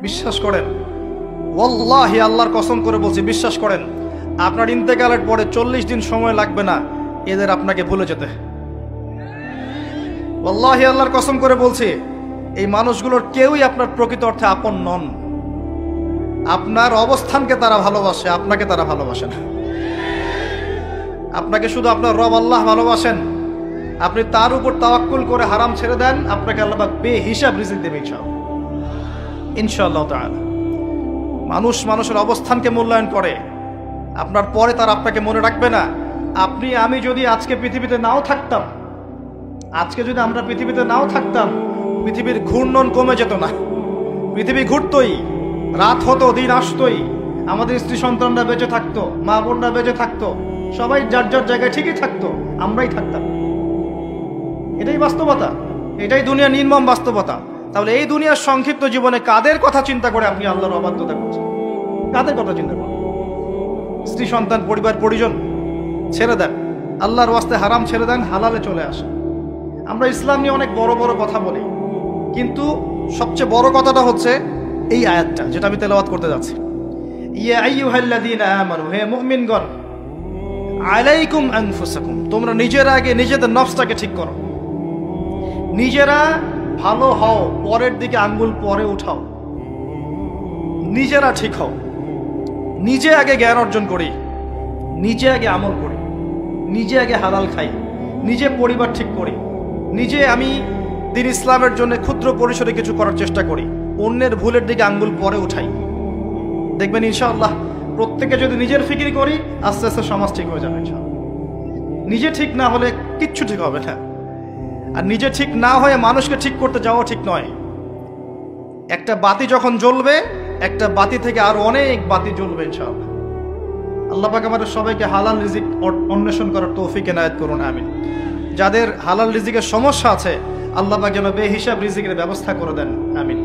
বিশ্বাস করেন, ওয়াল্লাহি আল্লাহর কসম করে বলছি, বিশ্বাস করেন, আপনার ইন্তেকালের পরে 40 দিন সময় লাগবে না এদের আপনাকে ভুলে যেতে। ওয়াল্লাহি আল্লাহর কসম করে বলছি, এই মানুষগুলোর কেউই আপনার প্রকৃত অর্থে আপন নন। আপনার অবস্থানকে তারা ভালোবাসে, আপনাকে তারা ভালোবাসে না। আপনাকে শুধু আপনার রব আল্লাহ ভালোবাসেন। আপনি তার উপর তাওয়াক্কুল করে হারাম ছেড়ে দেন, আপনাকে আল্লাহ পাক বেহিসাব রিজিক দেবে ইনশাআল্লাহ তাআলা। মানুষ মানুষের অবস্থানকে মূল্যায়ন করে, আপনার পরে তার আপনাকে মনে রাখবে না। আপনি আমি যদি আজকে পৃথিবীতে নাও থাকতাম, আজকে যদি আমরা পৃথিবীতে নাও থাকতাম, পৃথিবীর ঘূর্ণন কমে যেত না। পৃথিবী ঘুরতই, রাত হতো, দিন আসতোই, আমাদের স্ত্রী সন্তানরা বেঁচে থাকতো, মা বোনরা বেঁচে থাকতো, সবাই যার যার জায়গায় ঠিকই থাকতো, আমরাই থাকতাম। এটাই বাস্তবতা, এটাই দুনিয়ার নির্মম বাস্তবতা। তাহলে এই দুনিয়ার সংক্ষিপ্ত জীবনে কাদের কথা চিন্তা করে আপনি আল্লাহর অবাধ্যতা করছেন? কাদের কথা চিন্তা করেন? স্ত্রী সন্তান পরিবার পরিজন ছেড়ে দেন, আল্লাহর ওয়াস্তে হারাম ছেড়ে দেন, হালালে চলে আসেন। আমরা ইসলাম নিয়ে অনেক বড় বড় কথা বলি, কিন্তু সবচেয়ে বড় কথাটা হচ্ছে এই আয়াতটা যেটা আমি তেলাওয়াত করতে যাচ্ছি। ইয়া আইয়ুহাল্লাযীনা আমানু, হে মুমিনগণ, আলাইকুম আনফুসাকুম, তোমরা নিজেরা আগে নিজেদের নফসটাকে ঠিক করো। নিজেরা ভালো হও, পরের দিকে আঙ্গুল পরে উঠাও। নিজেরা ঠিক হও, নিজে আগে জ্ঞান অর্জন করি, নিজে আগে আমল করি, নিজে আগে হালাল খাই, নিজে পরিবার ঠিক করি, নিজে আমি দিন ইসলামের জন্য ক্ষুদ্র পরিসরে কিছু করার চেষ্টা করি, অন্যের ভুলের দিকে আঙ্গুল পরে উঠাই। দেখবেন ইনশাআল্লাহ প্রত্যেকে যদি নিজের ফিকির করি, আস্তে আস্তে সমাজ ঠিক হয়ে যাবে ইনশাআল্লাহ। নিজে ঠিক না হলে কিচ্ছু ঠিক হবে না। আর নিজে ঠিক না হয়ে মানুষকে ঠিক করতে যাওয়া ঠিক নয়। একটা বাতি যখন জ্বলবে, একটা বাতি থেকে আরো অনেক বাতি জ্বলবে ইনশাআল্লাহ। আল্লাহ পাক আমাদের সবাইকে হালাল রিজিক অন্বেষণ করার তৌফিক এনায়েত করুন, আমিন। যাদের হালাল রিজিকের সমস্যা আছে, আল্লাহ পাক যেন বেহিসাব রিজিকের ব্যবস্থা করে দেন, আমিন।